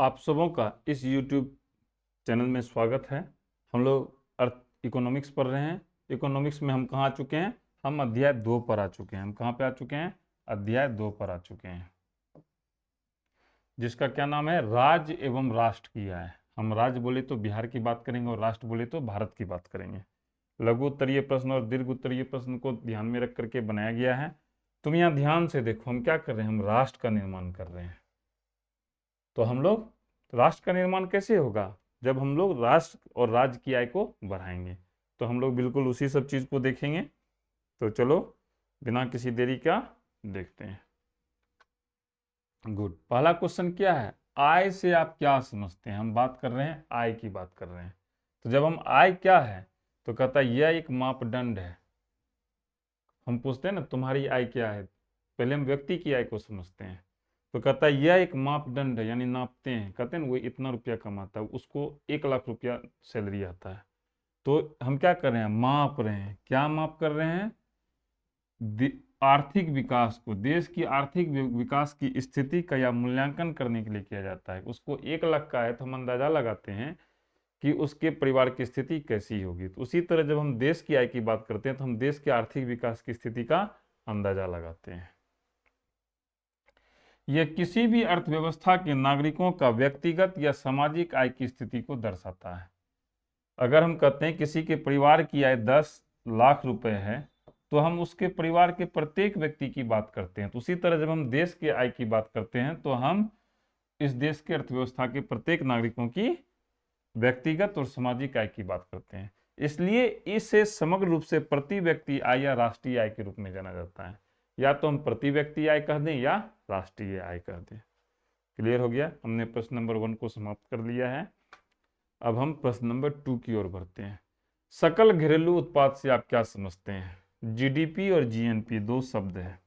आप सबों का इस YouTube चैनल में स्वागत है। हम लोग अर्थ इकोनॉमिक्स पढ़ रहे हैं। इकोनॉमिक्स में हम कहाँ आ चुके हैं? हम अध्याय 2 पर आ चुके हैं। हम कहाँ पे आ चुके हैं? अध्याय 2 पर आ चुके हैं, जिसका क्या नाम है? राज्य एवं राष्ट्र की आय। हम राज्य बोले तो बिहार की बात करेंगे और राष्ट्र बोले तो भारत की बात करेंगे। लघु उत्तरीय प्रश्न और दीर्घ उत्तरीय प्रश्न को ध्यान में रख करके बनाया गया है। तुम यहाँ ध्यान से देखो, हम क्या कर रहे हैं? हम राष्ट्र का निर्माण कर रहे हैं। तो हम लोग राष्ट्र का निर्माण कैसे होगा? जब हम लोग राष्ट्र और राज्य की आय को बढ़ाएंगे। तो हम लोग बिल्कुल उसी सब चीज को देखेंगे। तो चलो बिना किसी देरी का देखते हैं। गुड। पहला क्वेश्चन क्या है? आय से आप क्या समझते हैं? हम बात कर रहे हैं, आय की बात कर रहे हैं। तो जब हम आय क्या है तो कहता है यह एक मापदंड है। हम पूछते हैं ना तुम्हारी आय क्या है, पहले हम व्यक्ति की आय को समझते हैं। तो कहता है यह एक मापदंड है, यानी नापते हैं। कहते हैं ना वो इतना रुपया कमाता है, उसको 1 लाख रुपया सैलरी आता है। तो हम क्या कर रहे हैं? माप रहे हैं। क्या माप कर रहे हैं? आर्थिक विकास को, देश की आर्थिक विकास की स्थिति का या मूल्यांकन करने के लिए किया जाता है। उसको 1 लाख का है तो हम अंदाजा लगाते हैं कि उसके परिवार की स्थिति कैसी होगी। तो उसी तरह जब हम देश की आय की बात करते हैं तो हम देश के आर्थिक विकास की स्थिति का अंदाजा लगाते हैं। यह किसी भी अर्थव्यवस्था के नागरिकों का व्यक्तिगत या सामाजिक आय की स्थिति को दर्शाता है। अगर हम कहते हैं किसी के परिवार की आय 10 लाख रुपए है तो हम उसके परिवार के प्रत्येक व्यक्ति की बात करते हैं। तो उसी तरह जब हम देश के आय की बात करते हैं तो हम इस देश के अर्थव्यवस्था के प्रत्येक नागरिकों की व्यक्तिगत और सामाजिक आय की बात करते हैं। इसलिए इसे समग्र रूप से प्रति व्यक्ति आय या राष्ट्रीय आय के रूप में जाना जाता है। या तो हम प्रति व्यक्ति आय कह दें या राष्ट्रीय आय कह दें। क्लियर हो गया? हमने प्रश्न नंबर 1 को समाप्त कर लिया है। अब हम प्रश्न नंबर 2 की ओर बढ़ते हैं। सकल घरेलू उत्पाद से आप क्या समझते हैं? जीडीपी और जीएनपी दो शब्द है,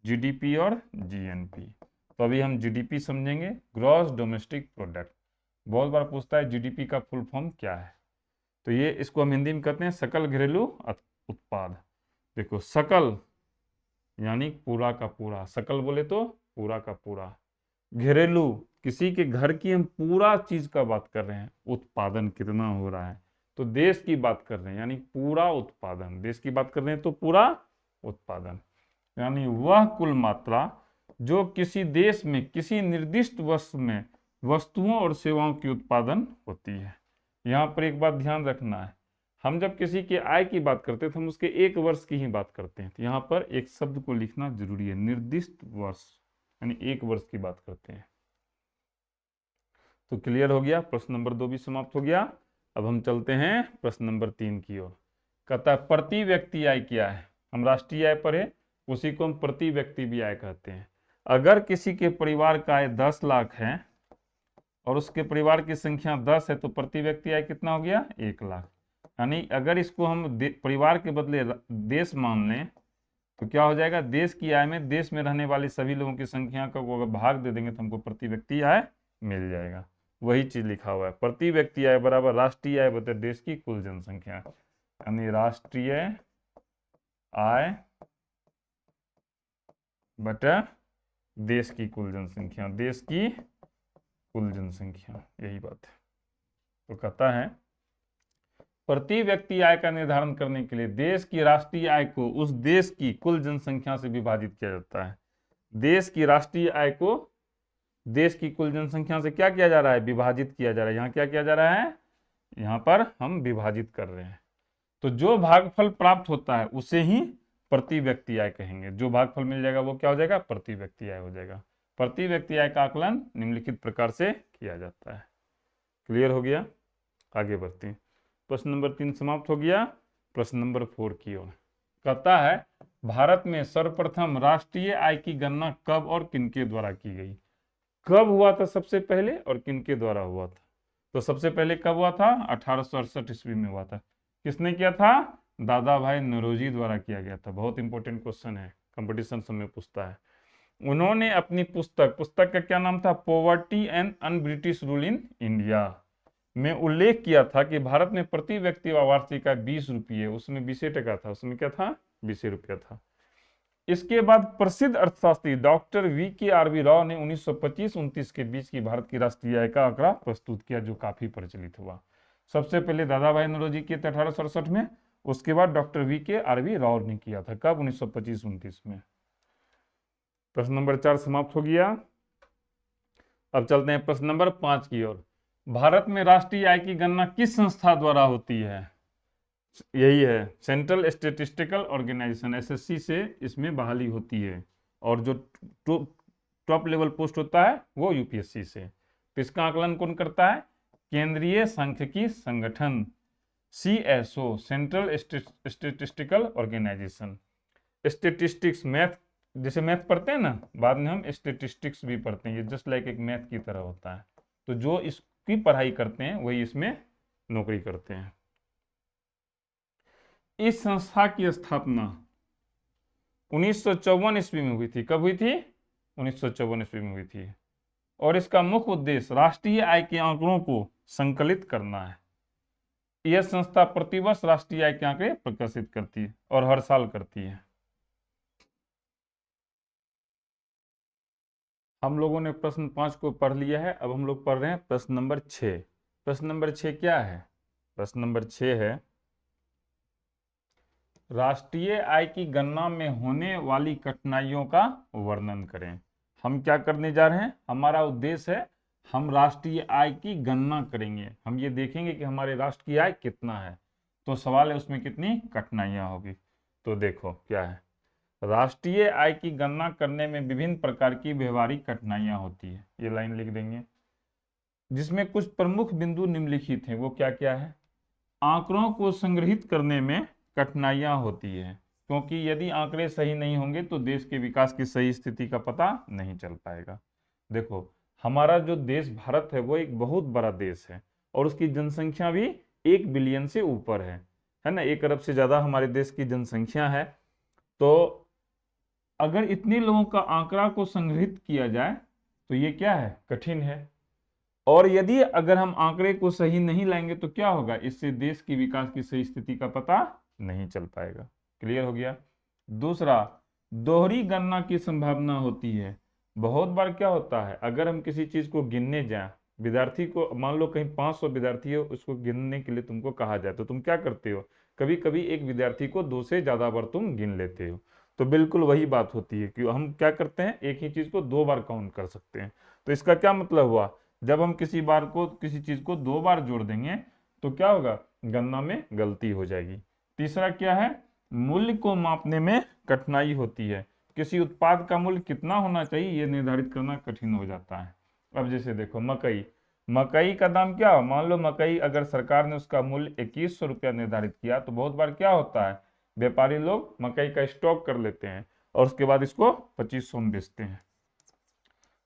जीडीपी और जीएनपी। तो अभी हम जीडीपी समझेंगे, ग्रॉस डोमेस्टिक प्रोडक्ट। बहुत बार पूछता है जीडीपी का फुल फॉर्म क्या है। तो ये इसको हम हिंदी में कहते हैं सकल घरेलू उत्पाद। देखो सकल यानी पूरा का पूरा, सकल बोले तो पूरा का पूरा। घरेलू किसी के घर की हम पूरा चीज का बात कर रहे हैं, उत्पादन कितना हो रहा है। तो देश की बात कर रहे हैं यानी पूरा उत्पादन, देश की बात कर रहे हैं तो पूरा उत्पादन यानी वह कुल मात्रा जो किसी देश में किसी निर्दिष्ट वर्ष में वस्तुओं और सेवाओं की उत्पादन होती है। यहाँ पर एक बात ध्यान रखना है, हम जब किसी के आय की बात करते हैं तो हम उसके 1 वर्ष की ही बात करते हैं। तो यहाँ पर एक शब्द को लिखना जरूरी है, निर्दिष्ट वर्ष, यानी 1 वर्ष की बात करते हैं। तो क्लियर हो गया? प्रश्न नंबर 2 भी समाप्त हो गया। अब हम चलते हैं प्रश्न नंबर 3 की ओर। कहता है प्रति व्यक्ति आय क्या है? हम राष्ट्रीय आय पढ़े, उसी को हम प्रति व्यक्ति भी आय कहते हैं। अगर किसी के परिवार का आय 10 लाख है और उसके परिवार की संख्या 10 है तो प्रति व्यक्ति आय कितना हो गया? 1 लाख। यानी अगर इसको हम परिवार के बदले देश मान लें तो क्या हो जाएगा? देश की आय में देश में रहने वाली सभी लोगों की संख्या को अगर भाग दे देंगे तो हमको प्रति व्यक्ति आय मिल जाएगा। वही चीज लिखा हुआ है, प्रति व्यक्ति आय बराबर राष्ट्रीय आय बटे देश की कुल जनसंख्या, यानी राष्ट्रीय आय बटा देश की कुल जनसंख्या, देश की कुल जनसंख्या, यही बात है। तो कहता है प्रति व्यक्ति आय का निर्धारण करने के लिए देश की राष्ट्रीय आय को उस देश की कुल जनसंख्या से विभाजित किया जाता है। देश की राष्ट्रीय आय को देश की कुल जनसंख्या से क्या किया जा रहा है? विभाजित किया जा रहा है। यहाँ क्या किया जा रहा है? यहाँ पर हम विभाजित कर रहे हैं। तो जो भागफल प्राप्त होता है उसे ही प्रति व्यक्ति आय कहेंगे। जो भागफल मिल जाएगा वो क्या हो जाएगा? प्रति व्यक्ति आय हो जाएगा। प्रति व्यक्ति आय का आकलन निम्नलिखित प्रकार से किया जाता है। क्लियर हो गया? आगे बढ़ते हैं। प्रश्न नंबर 3 समाप्त हो गया। प्रश्न नंबर 4 की ओर। कहता है भारत में सर्वप्रथम राष्ट्रीय आय की गणना कब और किनके द्वारा की गई? कब हुआ था सबसे पहले और किनके द्वारा हुआ था? तो सबसे पहले कब हुआ था? 1868 ईस्वी में हुआ था। किसने किया था? दादा भाई नौरोजी द्वारा किया गया था। बहुत इंपॉर्टेंट क्वेश्चन है, कंपटीशन सब में पूछता है। उन्होंने अपनी पुस्तक का क्या नाम था? Poverty and un British rule in India में उल्लेख किया था कि भारत में प्रति व्यक्ति वार्षिक आय 20 रुपये, उसमें 20 टका था। उसमें क्या था? 20 रुपया था। इसके बाद प्रसिद्ध अर्थशास्त्री डॉक्टर VKRV राव ने 1925-29 के बीच की भारत की राष्ट्रीय आय का आंकड़ा प्रस्तुत किया, जो काफी प्रचलित हुआ। सबसे पहले दादा भाई नौरोजी किए थे 1867 में, उसके बाद डॉक्टर VKRV राव ने किया था, कब? 1925-29 में। प्रश्न नंबर 4 समाप्त हो गया। अब चलते हैं प्रश्न नंबर 5 की ओर। भारत में राष्ट्रीय आय की गणना किस संस्था द्वारा होती है? यही है, सेंट्रल स्टेटिस्टिकल ऑर्गेनाइजेशन, SSC से इसमें बहाली होती है, और जो टॉप लेवल पोस्ट होता है वो UPSC से। तो इसका आकलन कौन करता है? केंद्रीय सांख्यिकी संगठन, CSO, central statistical organisation. Statistics, math, जैसे मैथ पढ़ते हैं ना, बाद में हम स्टेटिस्टिक्स भी पढ़ते हैं, ये जस्ट लाइक एक मैथ की तरह होता है। तो जो इसकी पढ़ाई करते हैं वही इसमें नौकरी करते हैं। इस संस्था की स्थापना 1954 ईस्वी में हुई थी। कब हुई थी? 1954 ईस्वी में हुई थी। और इसका मुख्य उद्देश्य राष्ट्रीय आय के आंकड़ों को संकलित करना है। यह संस्था प्रतिवर्ष राष्ट्रीय आय के आंकड़े प्रकाशित करती है और हर साल करती है। हम लोगों ने प्रश्न 5 को पढ़ लिया है, अब हम लोग पढ़ रहे हैं प्रश्न नंबर 6। प्रश्न नंबर 6 क्या है? प्रश्न नंबर 6 है, राष्ट्रीय आय की गणना में होने वाली कठिनाइयों का वर्णन करें। हम क्या करने जा रहे हैं? हमारा उद्देश्य है हम राष्ट्रीय आय की गणना करेंगे, हम ये देखेंगे कि हमारे राष्ट्र की आय कितना है। तो सवाल है उसमें कितनी कठिनाइयां होगी। तो देखो क्या है, राष्ट्रीय आय की गणना करने में विभिन्न प्रकार की व्यवहारिक कठिनाइयां होती है, ये लाइन लिख देंगे, जिसमें कुछ प्रमुख बिंदु निम्नलिखित हैं। वो क्या क्या है? आंकड़ों को संग्रहित करने में कठिनाइयां होती है, क्योंकि यदि आंकड़े सही नहीं होंगे तो देश के विकास की सही स्थिति का पता नहीं चल पाएगा। देखो, हमारा जो देश भारत है वो एक बहुत बड़ा देश है, और उसकी जनसंख्या भी 1 बिलियन से ऊपर है ना, 1 अरब से ज्यादा हमारे देश की जनसंख्या है। तो अगर इतने लोगों का आंकड़ा को संग्रहित किया जाए तो ये क्या है? कठिन है। और यदि अगर हम आंकड़े को सही नहीं लाएंगे तो क्या होगा? इससे देश की विकास की सही स्थिति का पता नहीं चल पाएगा। क्लियर हो गया? दूसरा, दोहरी गणना की संभावना होती है। बहुत बार क्या होता है, अगर हम किसी चीज को गिनने जाएं, विद्यार्थी को मान लो कहीं 500 विद्यार्थी हो, उसको गिनने के लिए तुमको कहा जाए, तो तुम क्या करते हो? कभी कभी एक विद्यार्थी को 2 से ज्यादा बार तुम गिन लेते हो। तो बिल्कुल वही बात होती है कि हम क्या करते हैं, एक ही चीज को 2 बार काउंट कर सकते हैं। तो इसका क्या मतलब हुआ? जब हम किसी चीज को 2 बार जोड़ देंगे तो क्या होगा? गणना में गलती हो जाएगी। तीसरा क्या है? मूल्य को मापने में कठिनाई होती है। किसी उत्पाद का मूल्य कितना होना चाहिए ये निर्धारित करना कठिन हो जाता है। अब जैसे देखो, मकई का दाम क्या हो? मान लो मकई अगर सरकार ने उसका मूल्य 2100 रुपया निर्धारित किया, तो बहुत बार क्या होता है, व्यापारी लोग मकई का स्टॉक कर लेते हैं और उसके बाद इसको 2500 में बेचते हैं।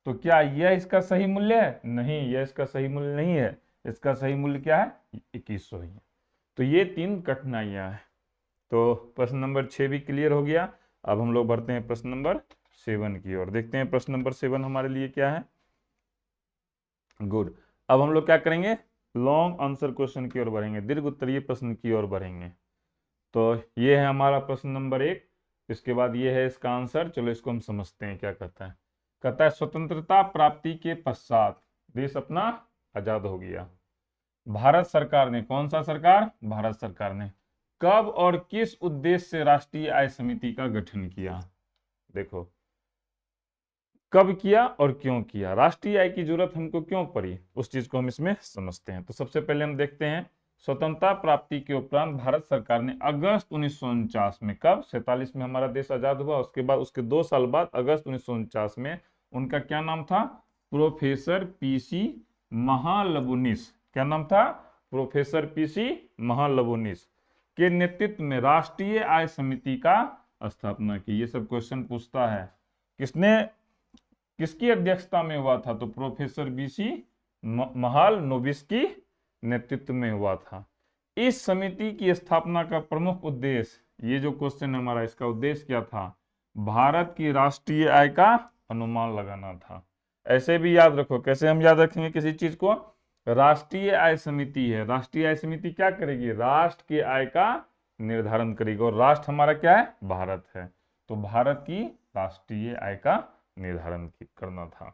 तो क्या यह इसका सही मूल्य है? नहीं, यह इसका सही मूल्य नहीं है। इसका सही मूल्य क्या है? 2100 ही है। तो ये 3 कठिनाइयां हैं। तो प्रश्न नंबर 6 भी क्लियर हो गया। अब हम लोग बढ़ते हैं प्रश्न नंबर 7 की ओर। देखते हैं प्रश्न नंबर 7 हमारे लिए क्या है। गुड। अब हम लोग क्या करेंगे? लॉन्ग आंसर क्वेश्चन की ओर बढ़ेंगे, दीर्घ उत्तरीय प्रश्न की ओर बढ़ेंगे। तो ये है हमारा प्रश्न नंबर 1। इसके बाद ये है इसका आंसर। चलो इसको हम समझते हैं क्या कहता है। कहता है, स्वतंत्रता प्राप्ति के पश्चात देश अपना आजाद हो गया। भारत सरकार ने, कौन सा सरकार? भारत सरकार ने कब और किस उद्देश्य से राष्ट्रीय आय समिति का गठन किया? देखो, कब किया और क्यों किया, राष्ट्रीय आय की जरूरत हमको क्यों पड़ी, उस चीज को हम इसमें समझते हैं। तो सबसे पहले हम देखते हैं, स्वतंत्रता प्राप्ति के उपरांत भारत सरकार ने अगस्त 1949 में, कब? 47 में हमारा देश आजाद हुआ, उसके बाद उसके 2 साल बाद अगस्त 1949 में उनका क्या नाम था? Professor PC Mahalanobis. क्या नाम था? प्रोफेसर पीसी महालबोनिस के नेतृत्व में राष्ट्रीय आय समिति का स्थापना की। ये सब क्वेश्चन पूछता है, किसकी अध्यक्षता में हुआ था? तो प्रोफेसर बीसी महालनोबिस की नेतृत्व में हुआ था। इस समिति की स्थापना का प्रमुख उद्देश्य, ये जो क्वेश्चन हमारा, इसका उद्देश्य क्या था? भारत की राष्ट्रीय आय का अनुमान लगाना था। ऐसे भी याद रखो, कैसे हम याद रखेंगे किसी चीज को? राष्ट्रीय आय समिति है, राष्ट्रीय आय समिति क्या करेगी? राष्ट्र की आय का निर्धारण करेगी, और राष्ट्र हमारा क्या है? भारत है। तो भारत की राष्ट्रीय आय का निर्धारण करना था।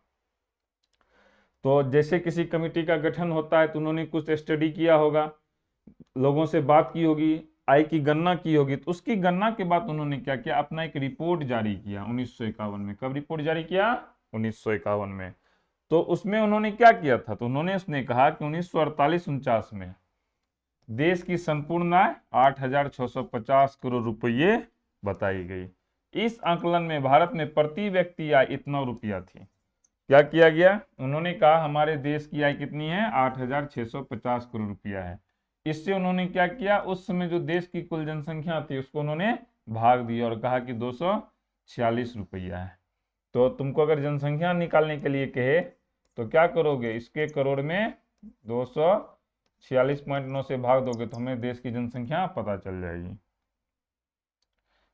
तो जैसे किसी कमेटी का गठन होता है तो उन्होंने कुछ स्टडी किया होगा, लोगों से बात की होगी, आय की गणना की होगी, तो उसकी गणना के बाद उन्होंने क्या किया, अपना एक रिपोर्ट जारी किया 1951 में। कब रिपोर्ट जारी किया? 1951 में। तो उसमें उन्होंने क्या किया था, तो उन्होंने उसने कहा कि 1948-49 में देश की संपूर्ण आय 8,650 करोड़ रुपये बताई गई। इस आकलन में भारत में प्रति व्यक्ति आय इतना रुपया थी। क्या किया गया, उन्होंने कहा हमारे देश की आय कितनी है, 8,650 करोड़ रुपया है। इससे उन्होंने क्या किया, उस समय जो देश की कुल जनसंख्या थी उसको उन्होंने भाग दिया और कहा कि 246 रुपया है। तो तुमको अगर जनसंख्या निकालने के लिए कहे तो क्या करोगे, इसके करोड़ में 246.9 से भाग दोगे तो हमें देश की जनसंख्या पता चल जाएगी।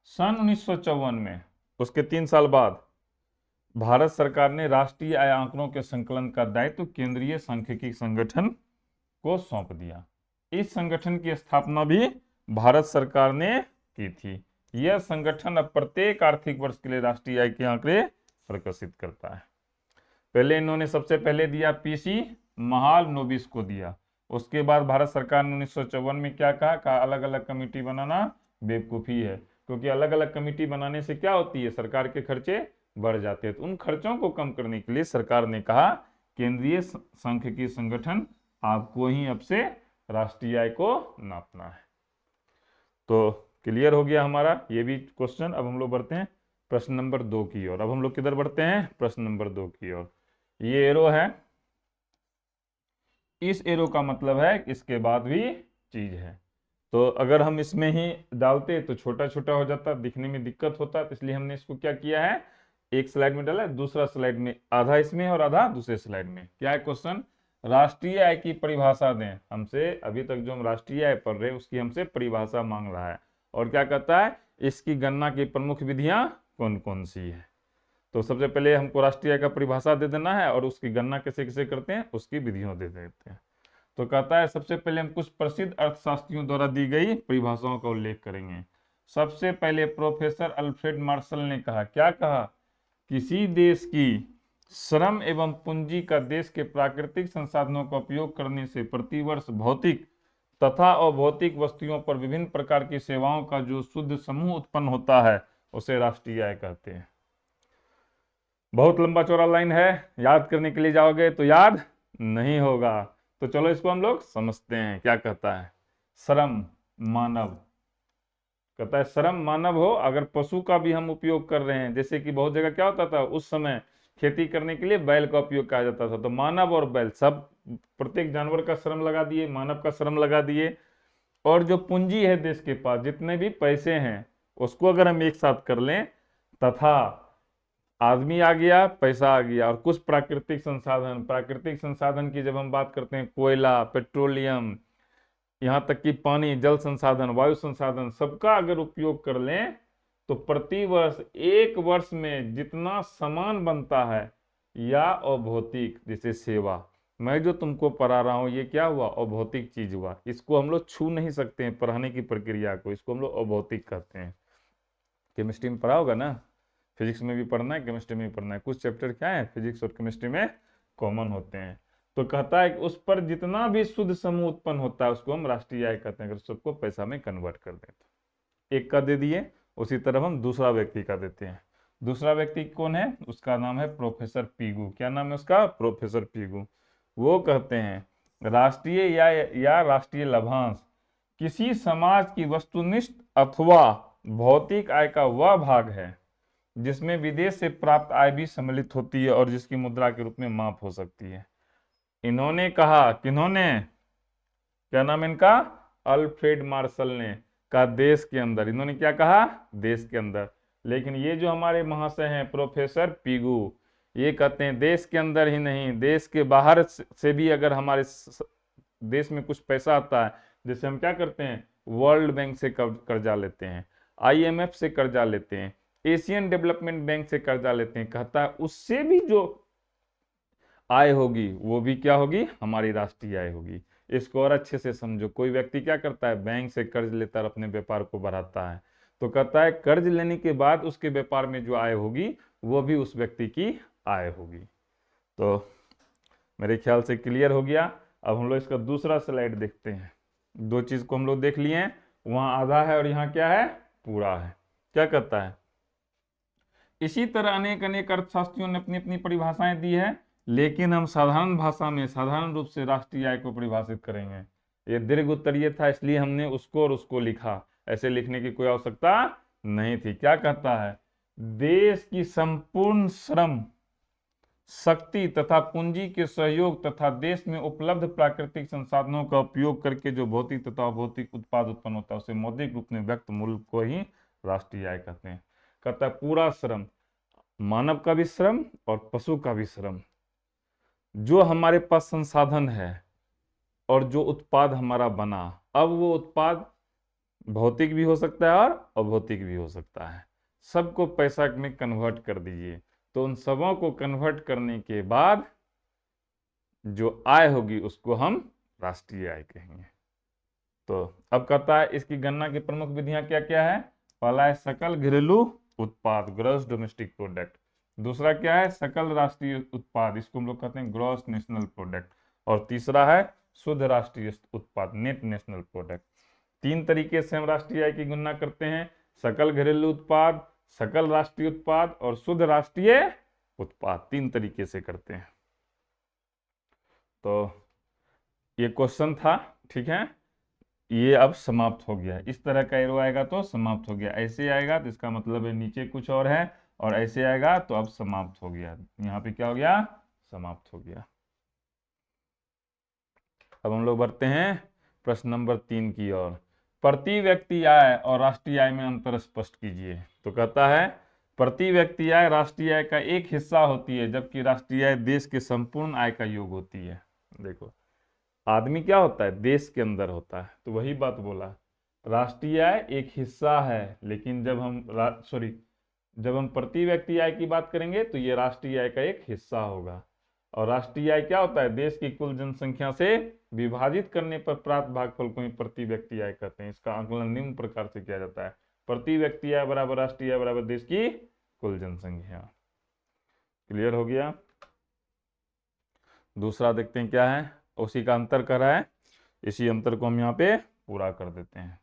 सन 1954 में, उसके 3 साल बाद, भारत सरकार ने राष्ट्रीय आय आंकड़ों के संकलन का दायित्व केंद्रीय सांख्यिकी संगठन को सौंप दिया। इस संगठन की स्थापना भी भारत सरकार ने की थी। यह संगठन अब प्रत्येक आर्थिक वर्ष के लिए राष्ट्रीय आय के आंकड़े प्रकाशित करता है। पहले इन्होंने सबसे पहले दिया पीसी महालनोबिस को दिया। उसके बाद भारत सरकार ने 1954 में क्या कहा, अलग अलग कमेटी बनाना बेवकूफ़ी है, क्योंकि अलग अलग कमेटी बनाने से क्या होती है, सरकार के खर्चे बढ़ जाते हैं। तो उन खर्चों को कम करने के लिए सरकार ने कहा केंद्रीय सांख्यिकी संगठन आपको ही अब से राष्ट्रीय आय को नापना है। तो क्लियर हो गया हमारा ये भी क्वेश्चन। अब हम लोग बढ़ते हैं प्रश्न नंबर 2 की ओर। अब हम लोग किधर बढ़ते हैं, प्रश्न नंबर 2 की ओर। ये एरो है, इस एरो का मतलब है इसके बाद भी चीज है। तो अगर हम इसमें ही डालते तो छोटा छोटा हो जाता, दिखने में दिक्कत होता, तो इसलिए हमने इसको क्या किया है, एक स्लाइड में डाला, दूसरा स्लाइड में, आधा इसमें और आधा दूसरे स्लाइड में। क्या है क्वेश्चन, राष्ट्रीय आय की परिभाषा दें हमसे। अभी तक जो हम राष्ट्रीय आय पढ़ रहे हैं उसकी हमसे परिभाषा मांग रहा है, और क्या कहता है, इसकी गणना की प्रमुख विधियां कौन कौन सी है। तो सबसे पहले हमको राष्ट्रीय आय का परिभाषा दे देना है और उसकी गणना कैसे कैसे करते हैं उसकी विधियों दे देते हैं। तो कहता है सबसे पहले हम कुछ प्रसिद्ध अर्थशास्त्रियों द्वारा दी गई परिभाषाओं का उल्लेख करेंगे। सबसे पहले प्रोफेसर अल्फ्रेड मार्शल ने कहा, क्या कहा, किसी देश की श्रम एवं पूंजी का देश के प्राकृतिक संसाधनों का उपयोग करने से प्रतिवर्ष भौतिक तथा अभौतिक वस्तुओं पर विभिन्न प्रकार की सेवाओं का जो शुद्ध समूह उत्पन्न होता है उसे राष्ट्रीय आय कहते हैं। बहुत लंबा चौड़ा लाइन है, याद करने के लिए जाओगे तो याद नहीं होगा। तो चलो इसको हम लोग समझते हैं। क्या कहता है, श्रम मानव, कहता है श्रम मानव हो, अगर पशु का भी हम उपयोग कर रहे हैं, जैसे कि बहुत जगह क्या होता था उस समय खेती करने के लिए बैल का उपयोग किया जाता था, तो मानव और बैल सब, प्रत्येक जानवर का श्रम लगा दिए, मानव का श्रम लगा दिए, और जो पूंजी है देश के पास, जितने भी पैसे हैं उसको अगर हम एक साथ कर लें, तथा आदमी आ गया, पैसा आ गया, और कुछ प्राकृतिक संसाधन, प्राकृतिक संसाधन की जब हम बात करते हैं, कोयला, पेट्रोलियम, यहाँ तक कि पानी, जल संसाधन, वायु संसाधन, सबका अगर उपयोग कर लें तो प्रति वर्ष, एक वर्ष में जितना सामान बनता है या अभौतिक, जैसे सेवा, मैं जो तुमको पढ़ा रहा हूँ ये क्या हुआ, अभौतिक चीज हुआ, इसको हम लोग छू नहीं सकते हैं पढ़ाने की प्रक्रिया को, इसको हम लोग अभौतिक कहते हैं। केमिस्ट्री में पढ़ा होगा ना, फिजिक्स में भी पढ़ना है, केमिस्ट्री में भी पढ़ना है, कुछ चैप्टर क्या है फिजिक्स और केमिस्ट्री में कॉमन होते हैं। तो कहता है कि उस पर जितना भी शुद्ध समूह उत्पन्न होता है उसको हम राष्ट्रीय आय कहते हैं, अगर सबको पैसा में कन्वर्ट कर दें तो। एक का दे दिए, उसी तरह हम दूसरा व्यक्ति का देते हैं। दूसरा व्यक्ति कौन है, उसका नाम है प्रोफेसर पीगू। क्या नाम है उसका, प्रोफेसर पीगू। वो कहते हैं राष्ट्रीय या राष्ट्रीय लाभांश किसी समाज की वस्तुनिष्ठ अथवा भौतिक आय का वह भाग है जिसमें विदेश से प्राप्त आय भी सम्मिलित होती है और जिसकी मुद्रा के रूप में माप हो सकती है। इन्होंने कहा, किन्होंने, क्या नाम इनका, अल्फ्रेड मार्शल ने कहा देश के अंदर, इन्होंने क्या कहा, देश के अंदर। लेकिन ये जो हमारे महाशय हैं प्रोफेसर पीगू, ये कहते हैं देश के अंदर ही नहीं, देश के बाहर से भी अगर हमारे देश में कुछ पैसा आता है, जैसे हम क्या करते हैं, वर्ल्ड बैंक से कर्जा लेते हैं, IMF से कर्जा लेते हैं, एशियन डेवलपमेंट बैंक से कर्जा लेते हैं, कहता है उससे भी जो आय होगी वो भी क्या होगी, हमारी राष्ट्रीय आय होगी। इसको और अच्छे से समझो, कोई व्यक्ति क्या करता है, बैंक से कर्ज लेता है, अपने व्यापार को बढ़ाता है, तो कहता है कर्ज लेने के बाद उसके व्यापार में जो आय होगी वो भी उस व्यक्ति की आय होगी। तो मेरे ख्याल से क्लियर हो गया। अब हम लोग इसका दूसरा स्लाइड देखते हैं। दो चीज को हम लोग देख लिए हैं, वहां आधा है और यहाँ क्या है, पूरा है। क्या कहता है, इसी तरह अनेक अनेक अर्थशास्त्रियों ने अपनी अपनी परिभाषाएं दी है, लेकिन हम साधारण भाषा में साधारण रूप से राष्ट्रीय आय को परिभाषित करेंगे। ये दीर्घ उत्तरीय था, इसलिए हमने उसको और उसको लिखा, ऐसे लिखने की कोई आवश्यकता नहीं थी। क्या कहता है, देश की संपूर्ण श्रम शक्ति तथा पूंजी के सहयोग तथा देश में उपलब्ध प्राकृतिक संसाधनों का उपयोग करके जो भौतिक तथा अभौतिक उत्पाद उत्पन्न होता है उसे मौद्रिक रूप में व्यक्त मूल्य को ही राष्ट्रीय आय कहते हैं। कहता है पूरा श्रम, मानव का भी श्रम और पशु का भी श्रम, जो हमारे पास संसाधन है और जो उत्पाद हमारा बना, अब वो उत्पाद भौतिक भी हो सकता है और अभौतिक भी हो सकता है, सबको पैसा में कन्वर्ट कर दीजिए। तो उन सबों को कन्वर्ट करने के बाद जो आय होगी उसको हम राष्ट्रीय आय कहेंगे। तो अब कहता है इसकी गणना की प्रमुख विधियां क्या क्या है। पहला है सकल घरेलू उत्पाद, ग्रॉस डोमेस्टिक प्रोडक्ट। दूसरा क्या है, सकल राष्ट्रीय उत्पाद, इसको हम लोग कहते हैं ग्रॉस नेशनल प्रोडक्ट। और तीसरा है शुद्ध राष्ट्रीय उत्पाद, नेट नेशनल प्रोडक्ट। तीन तरीके से हम राष्ट्रीय आय की गणना करते हैं, सकल घरेलू उत्पाद, सकल राष्ट्रीय उत्पाद और शुद्ध राष्ट्रीय उत्पाद, तीन तरीके से करते हैं। तो ये क्वेश्चन था, ठीक है, ये अब समाप्त हो गया। इस तरह का एरो आएगा तो समाप्त हो गया, ऐसे आएगा तो इसका मतलब है नीचे कुछ और है, और ऐसे आएगा तो अब समाप्त हो गया। यहाँ पे क्या हो गया, समाप्त हो गया। अब हम लोग बढ़ते हैं प्रश्न नंबर 3 की ओर। प्रति व्यक्ति आय और राष्ट्रीय आय में अंतर स्पष्ट कीजिए। तो कहता है प्रति व्यक्ति आय राष्ट्रीय आय का एक हिस्सा होती है, जबकि राष्ट्रीय आय देश के संपूर्ण आय का योग होती है। देखो आदमी क्या होता है, देश के अंदर होता है, तो वही बात बोला, राष्ट्रीय आय एक हिस्सा है, लेकिन जब हम प्रति व्यक्ति आय की बात करेंगे तो ये राष्ट्रीय आय का एक हिस्सा होगा। और राष्ट्रीय आय क्या होता है, देश की कुल जनसंख्या से विभाजित करने पर प्राप्त भागफल को ही प्रति व्यक्ति आय कहते हैं। इसका आकलन निम्न प्रकार से किया जाता है, प्रति व्यक्ति आय बराबर राष्ट्रीय आय बराबर देश की कुल जनसंख्या। क्लियर हो गया। दूसरा देखते हैं क्या है, उसी का अंतर कर रहा है, इसी अंतर को हम यहाँ पे पूरा कर देते हैं।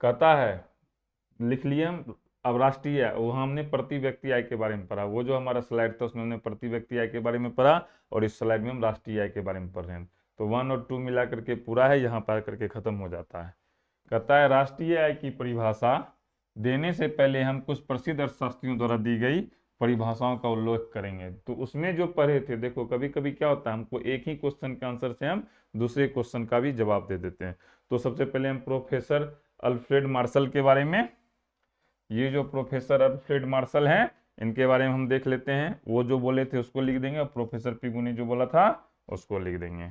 कहता है लिख लिए हम, अब राष्ट्रीय आय, वो हमने प्रति व्यक्ति आय के बारे में पढ़ा, वो जो हमारा स्लाइड था उसमें हमने प्रति व्यक्ति आय के बारे में पढ़ा, और इस स्लाइड में हम राष्ट्रीय आय के बारे में पढ़ रहे हैं। तो 1 और 2 मिला करके पूरा है, यहाँ पर करके खत्म हो जाता है। कहता है राष्ट्रीय आय की परिभाषा देने से पहले हम कुछ प्रसिद्ध अर्थशास्त्रियों द्वारा दी गई परिभाषाओं का उल्लेख करेंगे। तो उसमें जो पढ़े थे, देखो कभी कभी क्या होता है, हमको एक ही क्वेश्चन के आंसर से हम दूसरे क्वेश्चन का भी जवाब दे देते हैं। तो सबसे पहले हम प्रोफेसर अल्फ्रेड मार्शल के बारे में, ये जो प्रोफेसर अल्फ्रेड मार्शल हैं इनके बारे में हम देख लेते हैं। वो जो बोले थे उसको लिख देंगे, और प्रोफेसर पिगू ने जो बोला था उसको लिख देंगे।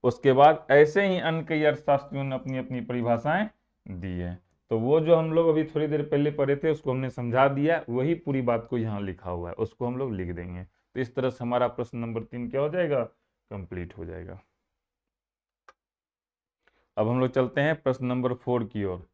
उसके बाद ऐसे ही अन्य कई अर्थशास्त्रियों ने अपनी अपनी परिभाषाएं दी है। तो वो जो हम लोग अभी थोड़ी देर पहले पढ़े थे उसको हमने समझा दिया, वही पूरी बात को यहाँ लिखा हुआ है, उसको हम लोग लिख देंगे। तो इस तरह से हमारा प्रश्न नंबर 3 क्या हो जाएगा, कंप्लीट हो जाएगा। अब हम लोग चलते हैं प्रश्न नंबर 4 की ओर।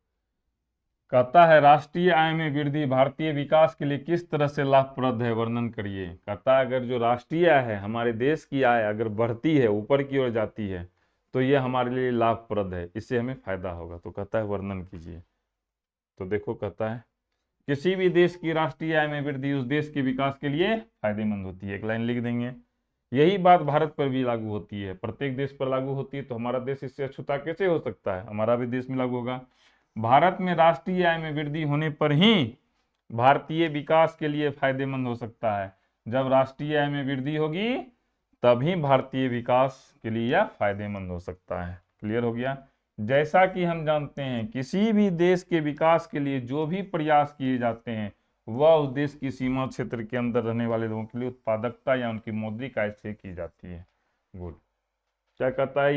कहता है राष्ट्रीय आय में वृद्धि भारतीय विकास के लिए किस तरह से लाभप्रद है, वर्णन करिए। कहता है अगर जो राष्ट्रीय आय है, हमारे देश की आय अगर बढ़ती है, ऊपर की ओर जाती है, तो ये हमारे लिए लाभप्रद है, इससे हमें फायदा होगा। तो कहता है वर्णन कीजिए। तो देखो कहता है किसी भी देश की राष्ट्रीय आय में वृद्धि उस देश के विकास के लिए फायदेमंद होती है। एक लाइन लिख देंगे। यही बात भारत पर भी लागू होती है, प्रत्येक देश पर लागू होती है। तो हमारा देश इससे अछूता कैसे हो सकता है, हमारा भी देश में लागू होगा। भारत में राष्ट्रीय आय में वृद्धि होने पर ही भारतीय विकास के लिए फायदेमंद हो सकता है। जब राष्ट्रीय आय में वृद्धि होगी तभी भारतीय विकास के लिए यह फायदेमंद हो सकता है। क्लियर हो गया। जैसा कि हम जानते हैं किसी भी देश के विकास के लिए जो भी प्रयास किए जाते हैं वह उस देश की सीमा क्षेत्र के अंदर रहने वाले लोगों के लिए उत्पादकता या उनकी मौद्रिक आय से की जाती है। गुड। क्या कहता है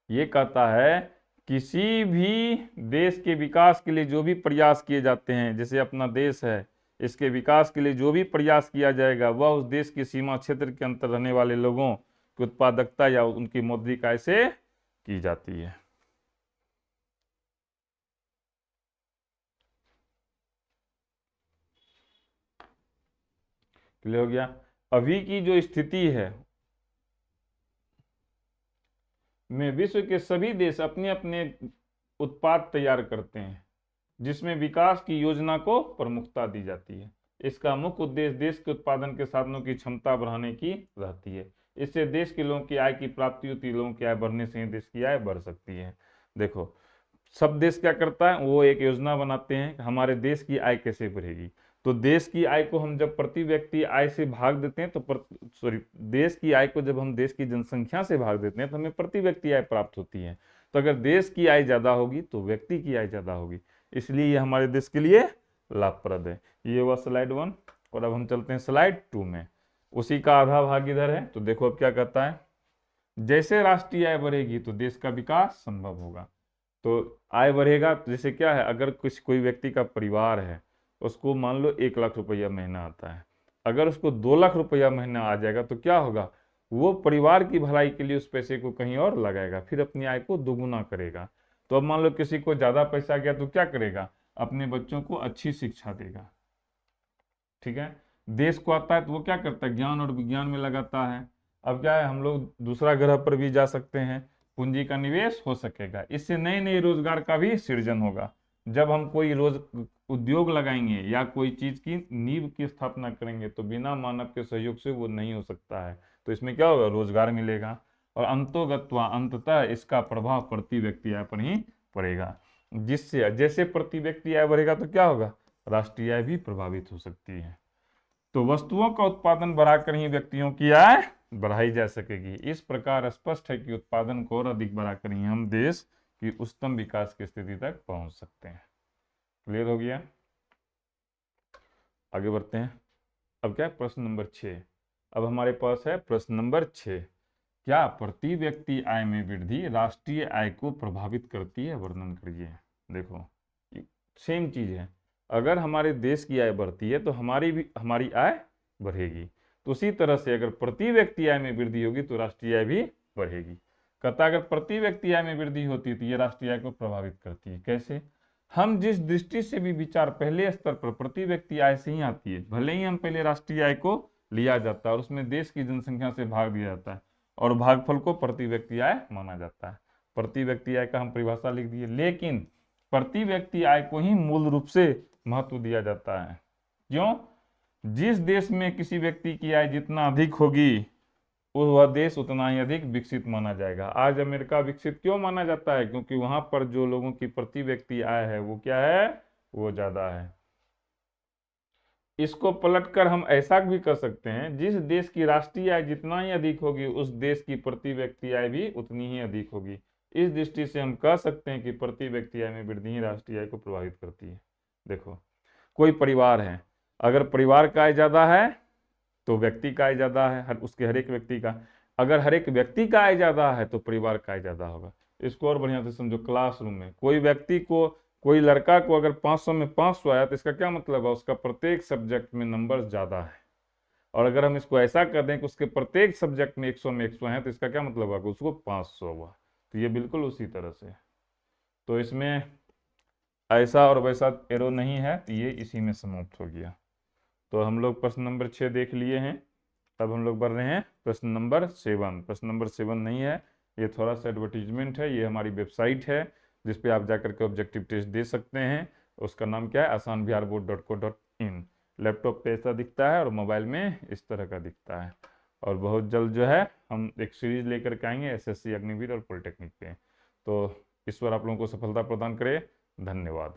ये कहता है किसी भी देश के विकास के लिए जो भी प्रयास किए जाते हैं, जैसे अपना देश है, इसके विकास के लिए जो भी प्रयास किया जाएगा वह उस देश की सीमा क्षेत्र के अंदर रहने वाले लोगों की उत्पादकता या उनकी मौद्रिक आय से की जाती है। क्लियर हो गया। अभी की जो स्थिति है में विश्व के सभी देश अपने अपने उत्पाद तैयार करते हैं, जिसमें विकास की योजना को प्रमुखता दी जाती है। इसका मुख्य उद्देश्य देश के उत्पादन के साधनों की क्षमता बढ़ाने की रहती है। इससे देश के लोगों की आय की प्राप्ति होती है, लोगों की आय बढ़ने से ही देश की आय बढ़ सकती है। देखो, सब देश क्या करता है, वो एक योजना बनाते हैं हमारे देश की आय कैसे बढ़ेगी। तो देश की आय को हम जब प्रति व्यक्ति आय से भाग देते हैं तो देश की आय को जब हम देश की जनसंख्या से भाग देते हैं तो हमें प्रति व्यक्ति आय प्राप्त होती है। तो अगर देश की आय ज्यादा होगी तो व्यक्ति की आय ज्यादा होगी, इसलिए ये हमारे देश के लिए लाभप्रद है। ये हुआ स्लाइड 1। और अब हम चलते हैं स्लाइड 2 में। उसी का आधा भाग इधर है। तो देखो अब क्या कहता है, जैसे राष्ट्रीय आय बढ़ेगी तो देश का विकास संभव होगा। तो आय बढ़ेगा तो जैसे क्या है, अगर कोई व्यक्ति का परिवार है, उसको मान लो 1 लाख रुपया महीना आता है, अगर उसको 2 लाख रुपया महीना आ जाएगा तो क्या होगा, वो परिवार की भलाई के लिए उस पैसे को कहीं और लगाएगा, फिर अपनी आय को दोगुना करेगा। तो अब मान लो किसी को ज्यादा पैसा गया तो क्या करेगा, अपने बच्चों को अच्छी शिक्षा देगा। ठीक है, देश को आता है तो वो क्या करता है, ज्ञान और विज्ञान में लगाता है। अब क्या है, हम लोग दूसरा ग्रह पर भी जा सकते हैं, पूंजी का निवेश हो सकेगा, इससे नए नए रोजगार का भी सृजन होगा। जब हम कोई रोज उद्योग लगाएंगे या कोई चीज की नींव की स्थापना करेंगे तो बिना मानव के सहयोग से वो नहीं हो सकता है। तो इसमें क्या होगा, रोजगार मिलेगा और अंतोगत्वा अंततः इसका प्रभाव प्रति व्यक्ति आय पर ही पड़ेगा। जिससे जैसे प्रति व्यक्ति आय बढ़ेगा तो क्या होगा, राष्ट्रीय आय भी प्रभावित हो सकती है। तो वस्तुओं का उत्पादन बढ़ाकर ही व्यक्तियों की आय बढ़ाई जा सकेगी। इस प्रकार स्पष्ट है कि उत्पादन को और अधिक बढ़ाकर ही हम देश की उच्चतम विकास की स्थिति तक पहुंच सकते हैं। क्लियर हो गया, आगे बढ़ते हैं। अब क्या है, प्रश्न नंबर 6। अब हमारे पास है प्रश्न नंबर 6। क्या प्रति व्यक्ति आय में वृद्धि राष्ट्रीय आय को प्रभावित करती है, वर्णन करिए। देखो सेम चीज है, अगर हमारे देश की आय बढ़ती है तो हमारी आय बढ़ेगी। तो उसी तरह से अगर प्रति व्यक्ति आय में वृद्धि होगी तो राष्ट्रीय आय भी बढ़ेगी। कहता अगर प्रति व्यक्ति आय में वृद्धि होती है तो ये राष्ट्रीय आय को प्रभावित करती है। कैसे, हम जिस दृष्टि से भी विचार पहले स्तर पर प्रति व्यक्ति आय से ही आती है, भले ही हम पहले राष्ट्रीय आय को लिया जाता है और उसमें देश की जनसंख्या से भाग दिया जाता है और भागफल को प्रति व्यक्ति आय माना जाता है। प्रति व्यक्ति आय का हम परिभाषा लिख दिए, लेकिन प्रति व्यक्ति आय को ही मूल रूप से महत्व दिया जाता है। क्यों, जिस देश में किसी व्यक्ति की आय जितना अधिक होगी वह देश उतना ही अधिक विकसित माना जाएगा। आज अमेरिका विकसित क्यों माना जाता है, क्योंकि वहां पर जो लोगों की प्रति व्यक्ति आय है वो क्या है, वो ज्यादा है। इसको पलटकर हम ऐसा भी कर सकते हैं, जिस देश की राष्ट्रीय आय जितना ही अधिक होगी उस देश की प्रति व्यक्ति आय भी उतनी ही अधिक होगी। इस दृष्टि से हम कह सकते हैं कि प्रति व्यक्ति आय में वृद्धि ही राष्ट्रीय आय को प्रभावित करती है। देखो कोई परिवार है, अगर परिवार का आय ज्यादा है तो व्यक्ति का आय ज्यादा है, उसके हर एक व्यक्ति का। अगर हर एक व्यक्ति का आय ज्यादा है तो परिवार का आय ज्यादा होगा। इसको और बढ़िया से समझो, क्लासरूम में कोई व्यक्ति को, कोई लड़का को अगर 500 में 500 आया तो इसका क्या मतलब है, उसका प्रत्येक सब्जेक्ट में नंबर ज्यादा है। और अगर हम इसको ऐसा कर दें कि उसके प्रत्येक सब्जेक्ट में 100 में 100 है तो इसका क्या मतलब होगा, उसको 500 हुआ। तो ये बिल्कुल उसी तरह से, तो इसमें ऐसा और वैसा एरो नहीं है, तो ये इसी में समाप्त हो गया। तो हम लोग प्रश्न नंबर 6 देख लिए हैं। अब हम लोग बढ़ रहे हैं प्रश्न नंबर 7। प्रश्न नंबर 7 नहीं है, ये थोड़ा सा एडवर्टीजमेंट है। ये हमारी वेबसाइट है जिस पे आप जाकर के ऑब्जेक्टिव टेस्ट दे सकते हैं। उसका नाम क्या है, asanbiharboard.co.in। लैपटॉप पे ऐसा दिखता है और मोबाइल में इस तरह का दिखता है। और बहुत जल्द जो है हम एक सीरीज लेकर के आएंगे SSC, अग्निवीर और पॉलिटेक्निक पे। तो ईश्वर आप लोगों को सफलता प्रदान करे। धन्यवाद।